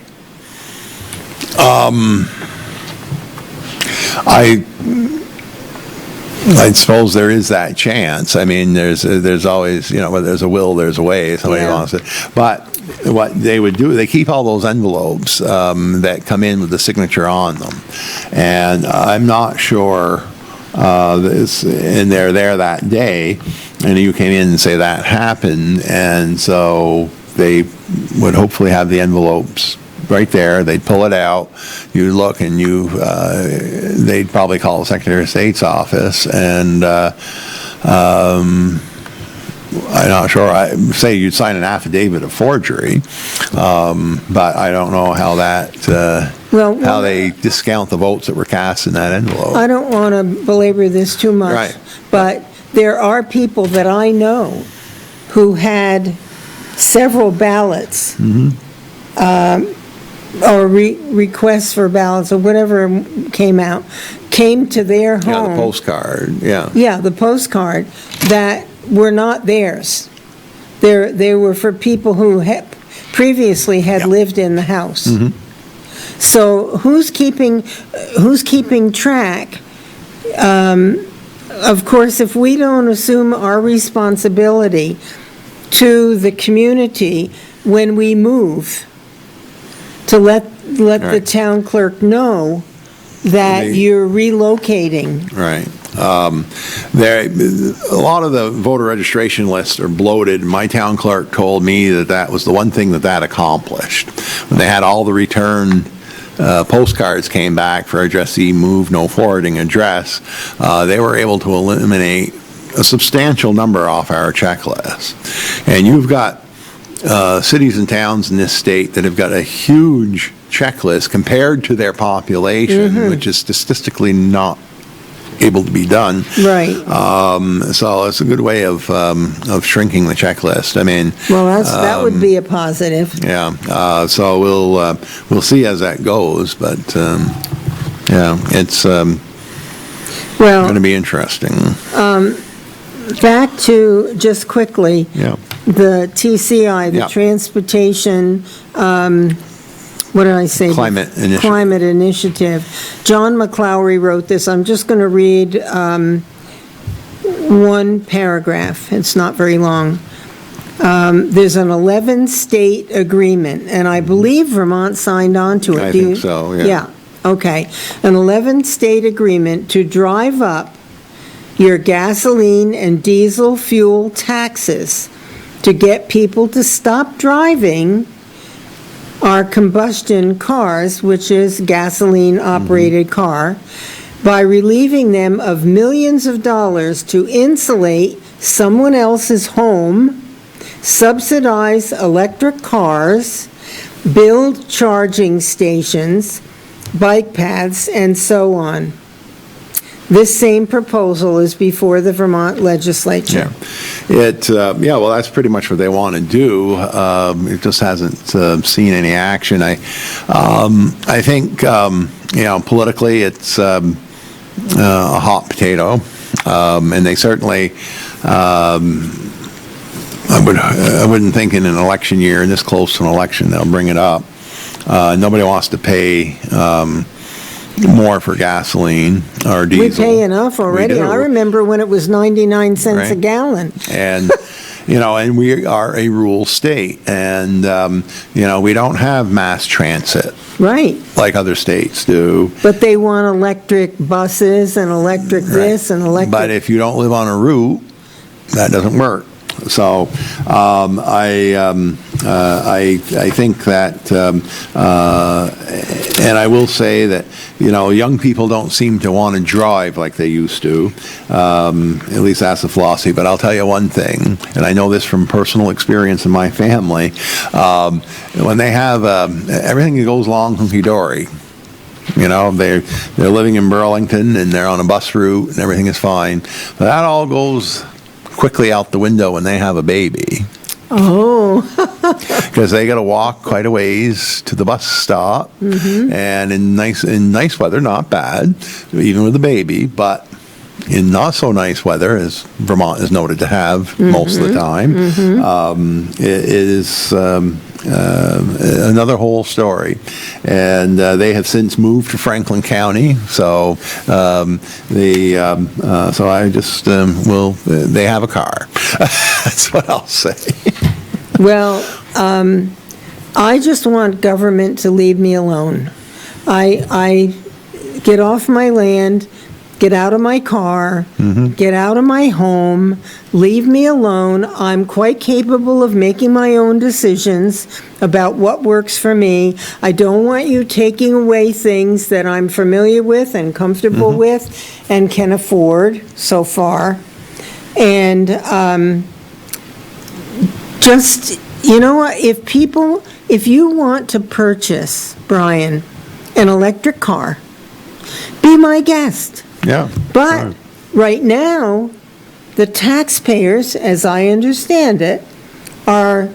Speaker 2: I suppose there is that chance. I mean, there's always, where there's a will, there's a way. Somebody wants it. But what they would do, they keep all those envelopes that come in with the signature on them. And I'm not sure, and they're there that day, and you came in and say that happened, and so they would hopefully have the envelopes right there. They'd pull it out, you look, and they'd probably call the Secretary of State's office, and I'm not sure. I say you'd sign an affidavit of forgery, but I don't know how that.
Speaker 1: Well,
Speaker 2: how they discount the votes that were cast in that envelope.
Speaker 1: I don't want to belabor this too much.
Speaker 2: Right.
Speaker 1: But there are people that I know who had several ballots, or requests for ballots, or whatever came to their home.
Speaker 2: Yeah, the postcard, yeah.
Speaker 1: Yeah, the postcard, that were not theirs. They were for people who previously had lived in the house. So who's keeping track? Of course, if we don't assume our responsibility to the community when we move, to let the
Speaker 2: Right.
Speaker 1: town clerk know that you're relocating.
Speaker 2: Right. A lot of the voter registration lists are bloated. My town clerk told me that was the one thing that accomplished. When they had all the return postcards came back for addressee move, no forwarding address, they were able to eliminate a substantial number off our checklist. And you've got cities and towns in this state that have got a huge checklist compared to their population, which is statistically not able to be done.
Speaker 1: Right.
Speaker 2: So it's a good way of shrinking the checklist. I mean,
Speaker 1: Well, that would be a positive.
Speaker 2: yeah. So we'll see as that goes, but yeah, it's going
Speaker 1: Well,
Speaker 2: to be interesting.
Speaker 1: back to, just quickly,
Speaker 2: Yeah.
Speaker 1: the TCI, the
Speaker 2: Yeah.
Speaker 1: Transportation, what did I say?
Speaker 2: Climate Initiative.
Speaker 1: Climate Initiative. John McClowery wrote this. I'm just going to read one paragraph. It's not very long. There's an 11-state agreement, and I believe Vermont signed on to it.
Speaker 2: I
Speaker 1: Do
Speaker 2: think
Speaker 1: you-
Speaker 2: so, yeah.
Speaker 1: Yeah, okay. An 11-state agreement to drive up your gasoline and diesel fuel taxes to get people to stop driving our combustion cars, which is gasoline-operated car, by relieving them of millions of dollars to insulate someone else's home, subsidize electric cars, build charging stations, bike paths, and so on. This same proposal is before the Vermont legislature.
Speaker 2: Yeah, well, that's pretty much what they want to do. It just hasn't seen any action. I think politically it's a hot potato, and they certainly. I wouldn't think in an election year, this close to an election, they'll bring it up. Nobody wants to pay more for gasoline or diesel.
Speaker 1: We pay enough already.
Speaker 2: We do.
Speaker 1: I remember when it was 99 cents a
Speaker 2: Right.
Speaker 1: gallon.
Speaker 2: And, and we are a rural state, and, we don't have mass transit
Speaker 1: Right.
Speaker 2: like other states do.
Speaker 1: But they want electric buses and electric this and electric.
Speaker 2: But if you don't live on a route, that doesn't work. So I think that, and I will say that, young people don't seem to want to drive like they used to. At least that's the philosophy. But I'll tell you one thing, and I know this from personal experience in my family. When they have everything that goes along hunky-dory, they're living in Burlington and they're on a bus route and everything is fine. But that all goes quickly out the window when they have a baby.
Speaker 1: Oh.
Speaker 2: Because they got to walk quite a ways to the bus stop, and in nice weather, not bad, even with a baby, but in not so nice weather, as Vermont is noted to have most of the time, it is another whole story. And they have since moved to Franklin County, so so I just they have a car. That's what I'll say.
Speaker 1: Well, I just want government to leave me alone. I get off my land, get out of my car, get out of my home, leave me alone. I'm quite capable of making my own decisions about what works for me. I don't want you taking away things that I'm familiar with and comfortable with and can afford so far. And just, if you want to purchase, Brian, an electric car. Be my guest.
Speaker 2: Yeah.
Speaker 1: But
Speaker 2: sure.
Speaker 1: right now, the taxpayers, as I understand it, are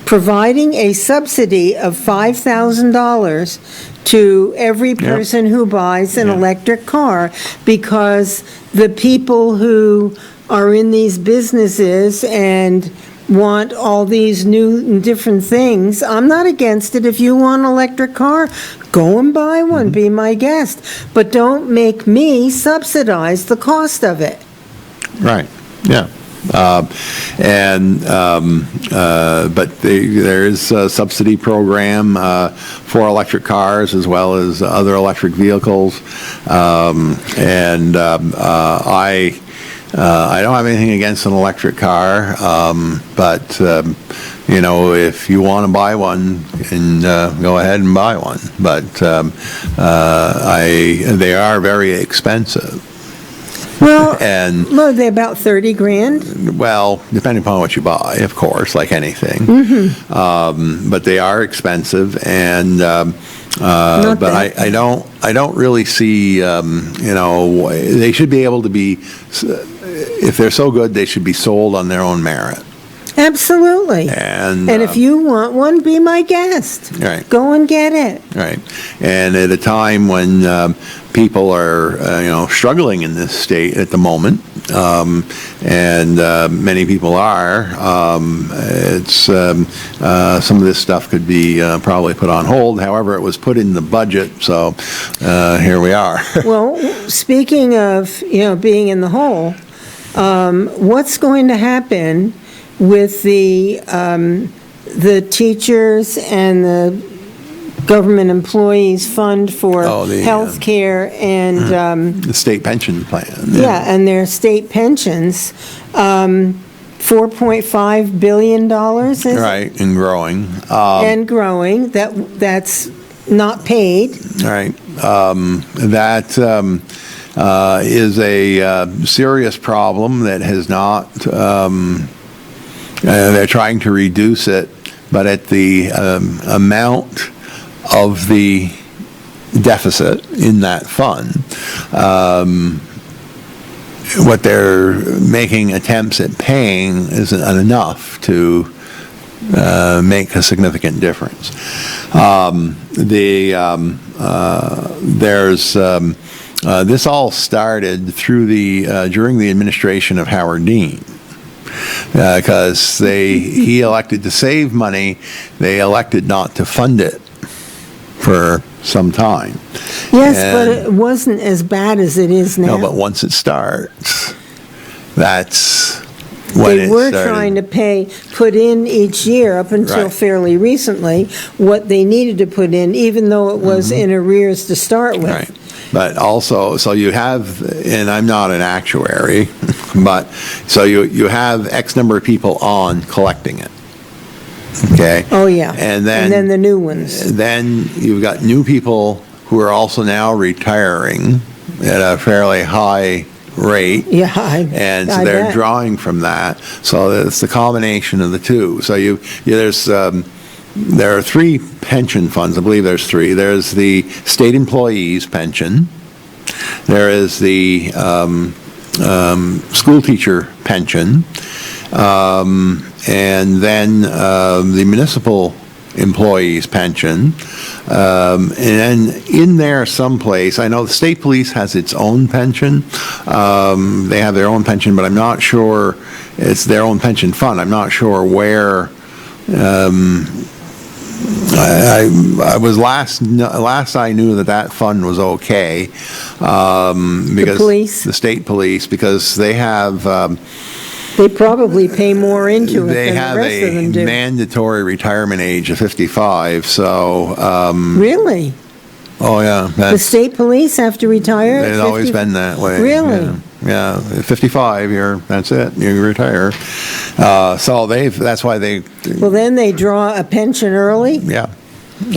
Speaker 1: providing a subsidy of $5,000 to every person who buys an electric car, because the people who are in these businesses and want all these new and different things, I'm not against it. If you want an electric car, go and buy one, be my guest. But don't make me subsidize the cost of it.
Speaker 2: Right, yeah. But there is a subsidy program for electric cars as well as other electric vehicles. I don't have anything against an electric car, but if you want to buy one, and go ahead and buy one. But they are very expensive.
Speaker 1: Well,
Speaker 2: and
Speaker 1: they're about $30,000.
Speaker 2: well, depending upon what you buy, of course, like anything. But they are expensive, and but I don't really see. They should be able to be. If they're so good, they should be sold on their own merit.
Speaker 1: Absolutely.
Speaker 2: And
Speaker 1: if you want one, be my guest.
Speaker 2: Right.
Speaker 1: Go and get it.
Speaker 2: Right. And at a time when people are, struggling in this state at the moment, and many people are, it's some of this stuff could be probably put on hold. However, it was put in the budget, so here we are.
Speaker 1: Well, speaking of, being in the hole, what's going to happen with the teachers and the government employees fund for health care and
Speaker 2: the state pension plan.
Speaker 1: And their state pensions, $4.5 billion,
Speaker 2: right, and growing.
Speaker 1: And growing. That's not paid.
Speaker 2: Right. That is a serious problem that has not. They're trying to reduce it, but at the amount of the deficit in that fund, what they're making attempts at paying isn't enough to make a significant difference. This all started through during the administration of Howard Dean. Because he elected to save money, they elected not to fund it for some time.
Speaker 1: Yes, but it wasn't as bad as it is now.
Speaker 2: No, but once it starts, that's when
Speaker 1: they were trying to put in each year up until fairly recently what they needed to put in, even though it was in arrears to start with.
Speaker 2: Right. But also, so you have, and I'm not an actuary, but so you have X number of people on collecting it. Okay.
Speaker 1: Oh yeah.
Speaker 2: And then
Speaker 1: the new ones.
Speaker 2: Then you've got new people who are also now retiring at a fairly high rate.
Speaker 1: Yeah.
Speaker 2: So they're
Speaker 1: bet.
Speaker 2: drawing from that. So it's the combination of the two. So there are three pension funds. I believe there's three. There's the state employees pension. There is the school teacher pension. And then the municipal employees pension. And then in there someplace, I know the state police has its own pension. They have their own pension, but I'm not sure it's their own pension fund. I'm not sure where. I was last I knew that fund was okay, because the state police, because they have
Speaker 1: they probably pay more into it
Speaker 2: they
Speaker 1: than
Speaker 2: have
Speaker 1: the rest of them
Speaker 2: a
Speaker 1: do.
Speaker 2: mandatory retirement age of 55. So
Speaker 1: really?
Speaker 2: Oh yeah,
Speaker 1: The state police have to retire?
Speaker 2: It's always been that way.
Speaker 1: Really?
Speaker 2: Yeah, 55. That's it. You retire. So that's why they.
Speaker 1: Well, then they draw a pension early.
Speaker 2: Yeah,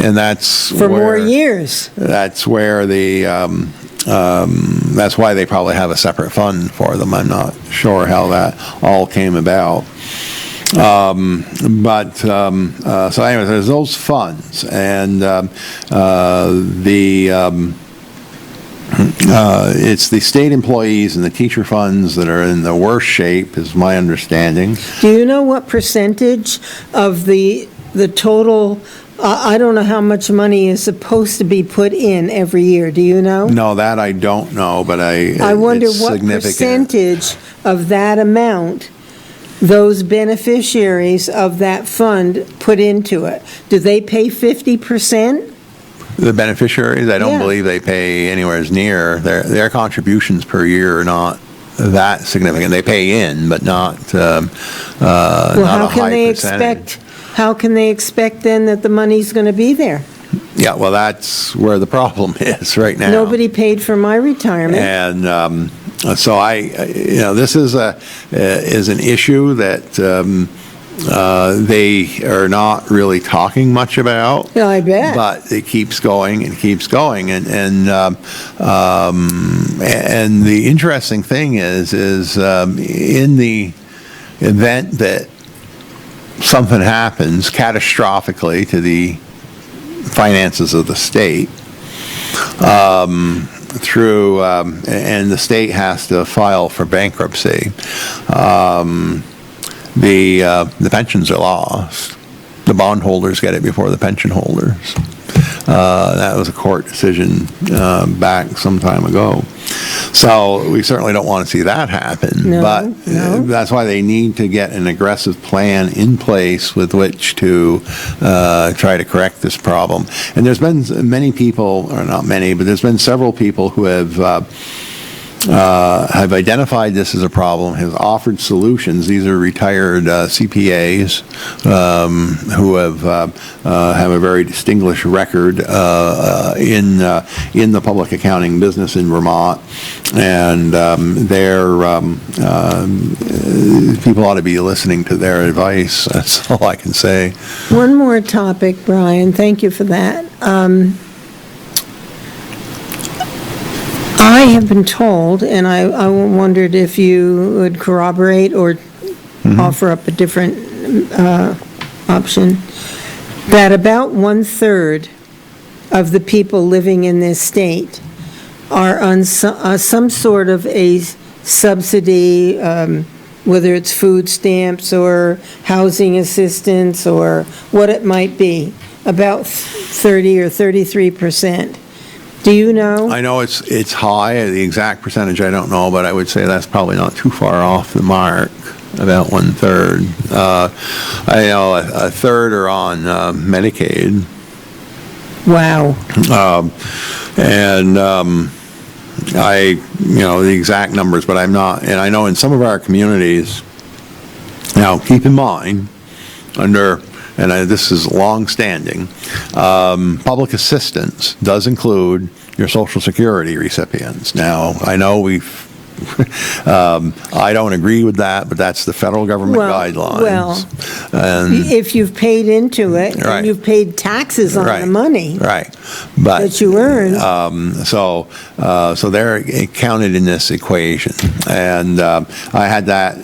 Speaker 2: and that's
Speaker 1: for more years.
Speaker 2: That's where that's why they probably have a separate fund for them. I'm not sure how that all came about. So anyway, there's those funds, and it's the state employees and the teacher funds that are in the worst shape, is my understanding.
Speaker 1: Do you know what percentage of the total, I don't know how much money is supposed to be put in every year, do you know?
Speaker 2: No, that I don't know, but
Speaker 1: I wonder
Speaker 2: it's
Speaker 1: what
Speaker 2: significant.
Speaker 1: percentage of that amount those beneficiaries of that fund put into it. Do they pay 50%?
Speaker 2: The beneficiaries, I don't
Speaker 1: Yeah.
Speaker 2: believe they pay anywhere near, their contributions per year are not that significant. They pay in, but not
Speaker 1: Well,
Speaker 2: not a high percentage.
Speaker 1: How can they expect then that the money's going to be there?
Speaker 2: Yeah, well, that's where the problem is right now.
Speaker 1: Nobody paid for my retirement.
Speaker 2: And so this is an issue that they are not really talking much about.
Speaker 1: Yeah, I bet.
Speaker 2: But it keeps going and keeps going, and the interesting thing is in the event that something happens catastrophically to the finances of the state, and the state has to file for bankruptcy, the pensions are lost. The bondholders get it before the pension holders. That was a court decision back some time ago. So we certainly don't want to see that happen.
Speaker 1: No,
Speaker 2: but
Speaker 1: no.
Speaker 2: That's why they need to get an aggressive plan in place with which to try to correct this problem. And there's been many people, or not many, but there's been several people who have identified this as a problem, have offered solutions. These are retired CPAs who have a very distinguished record in the public accounting business in Vermont, and people ought to be listening to their advice. That's all I can say.
Speaker 1: One more topic, Brian. Thank you for that. I have been told, and I wondered if you would corroborate or offer up a different option, that about 1/3 of the people living in this state are on some sort of a subsidy, whether it's food stamps or housing assistance or what it might be, about 30 or 33%. Do you know?
Speaker 2: I know it's high. The exact percentage I don't know, but I would say that's probably not too far off the mark, about 1/3. I know a third are on Medicaid.
Speaker 1: Wow.
Speaker 2: The exact numbers, but I'm not. And I know in some of our communities, now keep in mind, this is long-standing, public assistance does include your Social Security recipients. Now, I know I don't agree with that, but that's the federal government guidelines. And
Speaker 1: if you've paid into it,
Speaker 2: Right.
Speaker 1: and you've paid taxes on the money
Speaker 2: right, but
Speaker 1: that you earned.
Speaker 2: so they're counted in this equation, and I had that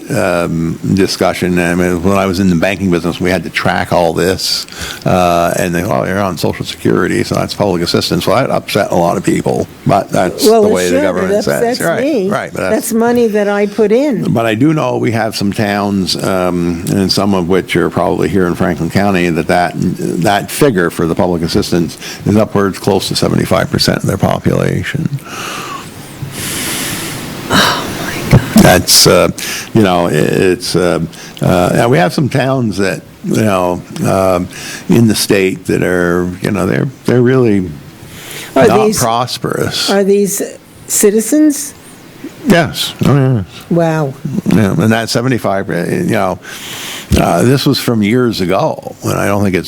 Speaker 2: discussion. I mean, when I was in the banking business, we had to track all this, and you're on Social Security, so that's public assistance. Well, that upset a lot of people, but that's the way the government says.
Speaker 1: That's me.
Speaker 2: Right, but
Speaker 1: that's money that I put in.
Speaker 2: But I do know we have some towns, and some of which are probably here in Franklin County, that figure for the public assistance is upwards close to 75% of their population.
Speaker 1: Oh my God.
Speaker 2: That's we have some towns that in the state that are they're really not prosperous.
Speaker 1: Are these citizens?
Speaker 2: Yes. Oh, yes.
Speaker 1: Wow.
Speaker 2: Yeah, and that 75, this was from years ago, and I don't think it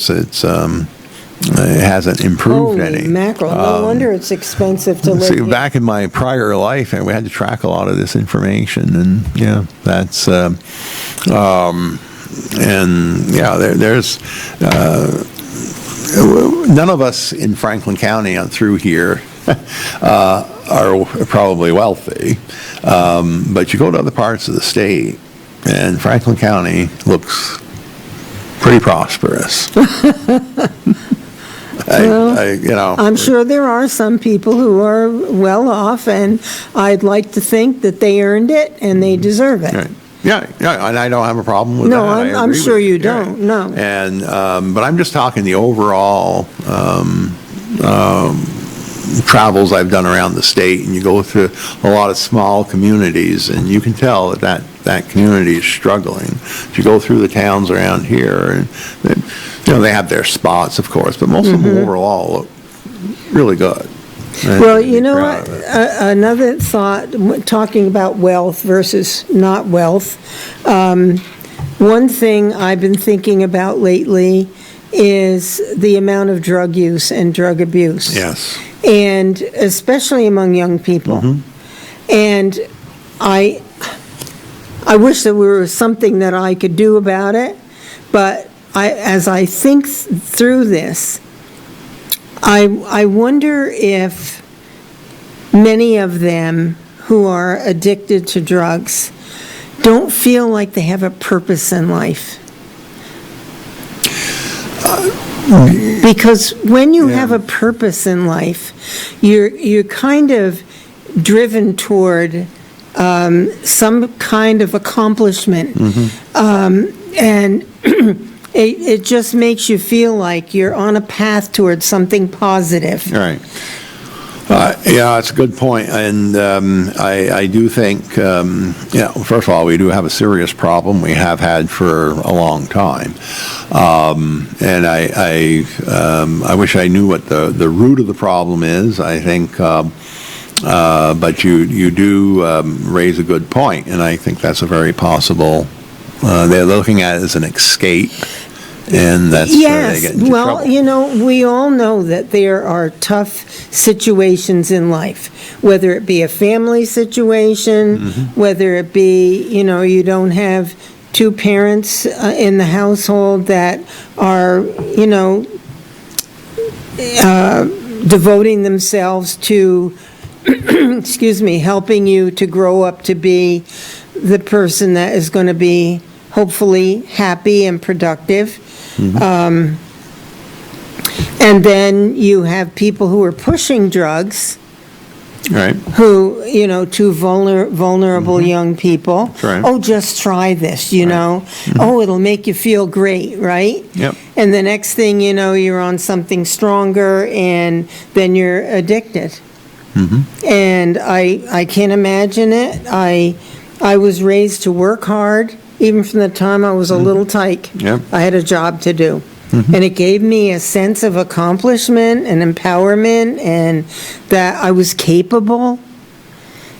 Speaker 2: hasn't improved
Speaker 1: Holy
Speaker 2: any.
Speaker 1: mackerel. No wonder it's expensive to live
Speaker 2: See,
Speaker 1: here.
Speaker 2: back in my prior life, we had to track a lot of this information, and that's there's none of us in Franklin County through here are probably wealthy, but you go to other parts of the state, and Franklin County looks pretty prosperous.
Speaker 1: I'm sure there are some people who are well off, and I'd like to think that they earned it and they deserve it.
Speaker 2: Right. Yeah, and I don't have a problem with that.
Speaker 1: No,
Speaker 2: I
Speaker 1: I'm
Speaker 2: agree
Speaker 1: sure
Speaker 2: with
Speaker 1: you don't, no.
Speaker 2: And, but I'm just talking the overall travels I've done around the state, and you go through a lot of small communities, and you can tell that community is struggling. If you go through the towns around here, and they have their spots, of course, but most of them overall look really good.
Speaker 1: Well, you know what, another thought, talking about wealth versus not wealth, one thing I've been thinking about lately is the amount of drug use and drug abuse.
Speaker 2: Yes.
Speaker 1: And especially among young people. And I wish there were something that I could do about it, but as I think through this, I wonder if many of them who are addicted to drugs don't feel like they have a purpose in life. Because when you have a purpose in life, you're kind of driven toward some kind of accomplishment, and it just makes you feel like you're on a path towards something positive.
Speaker 2: Right. Yeah, that's a good point, and I do think, first of all, we do have a serious problem. We have had for a long time, and I wish I knew what the root of the problem is. I think, but you do raise a good point, and I think that's a very possible. They're looking at it as an escape. And that's where they get into trouble.
Speaker 1: We all know that there are tough situations in life, whether it be a family situation, whether it be, you don't have two parents in the household that are, devoting themselves to, helping you to grow up to be the person that is going to be hopefully happy and productive. And then you have people who are pushing drugs,
Speaker 2: right?
Speaker 1: Who, to vulnerable young people.
Speaker 2: Right.
Speaker 1: Oh, just try this, Oh, it'll make you feel great, right?
Speaker 2: Yep.
Speaker 1: And the next thing you know, you're on something stronger, and then you're addicted. And I can't imagine it. I was raised to work hard. Even from the time I was a little tyke, I had a job to do. And it gave me a sense of accomplishment and empowerment, and that I was capable.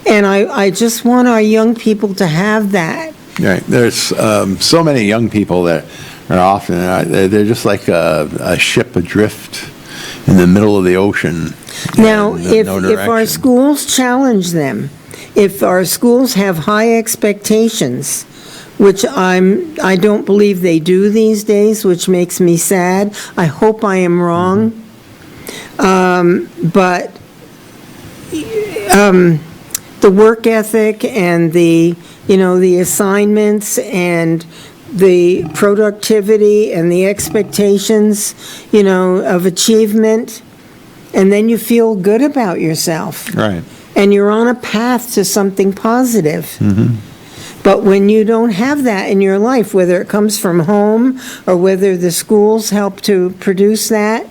Speaker 1: And I just want our young people to have that.
Speaker 2: Right. There's so many young people that are often, they're just like a ship adrift in the middle of the ocean.
Speaker 1: Now, if our schools challenge them, if our schools have high expectations, which I don't believe they do these days, which makes me sad. I hope I am wrong. But the work ethic and the assignments and the productivity and the expectations, of achievement, and then you feel good about yourself.
Speaker 2: Right.
Speaker 1: And you're on a path to something positive. But when you don't have that in your life, whether it comes from home or whether the schools help to produce that,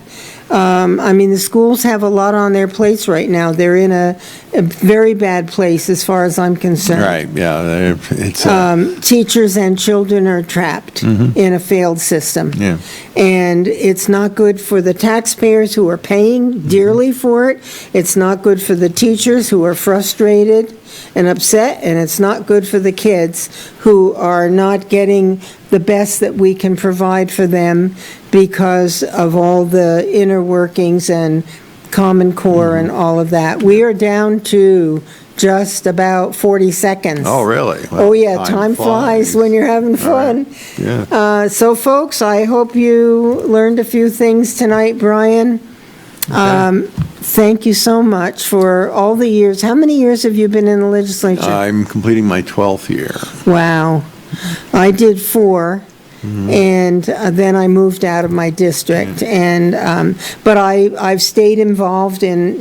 Speaker 1: the schools have a lot on their plates right now. They're in a very bad place as far as I'm concerned.
Speaker 2: Right, yeah. It's
Speaker 1: teachers and children are trapped in a failed system.
Speaker 2: Yeah.
Speaker 1: And it's not good for the taxpayers who are paying dearly for it. It's not good for the teachers who are frustrated and upset, and it's not good for the kids who are not getting the best that we can provide for them because of all the inner workings and Common Core and all of that. We are down to just about 40 seconds.
Speaker 2: Oh, really? Well,
Speaker 1: oh, yeah, time flies when you're having fun.
Speaker 2: Right. Yeah.
Speaker 1: So, folks, I hope you learned a few things tonight, Brian.
Speaker 2: Okay.
Speaker 1: Thank you so much for all the years. How many years have you been in the legislature?
Speaker 2: I'm completing my 12th year.
Speaker 1: Wow. I did 4, and then I moved out of my district. And but I've stayed involved in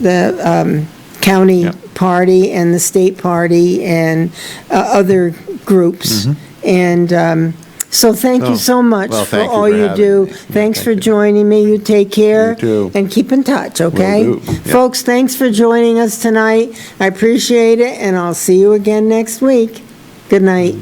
Speaker 1: the county
Speaker 2: Yeah.
Speaker 1: party and the state party and other groups. And so thank you so much
Speaker 2: well,
Speaker 1: for
Speaker 2: thank you
Speaker 1: all
Speaker 2: for
Speaker 1: you
Speaker 2: having
Speaker 1: do.
Speaker 2: me. Yeah,
Speaker 1: Thanks for
Speaker 2: thank you.
Speaker 1: joining me. You take care.
Speaker 2: You too.
Speaker 1: And keep in touch, okay?
Speaker 2: Will do. Yeah.
Speaker 1: Folks, thanks for joining us tonight. I appreciate it, and I'll see you again next week. Good night.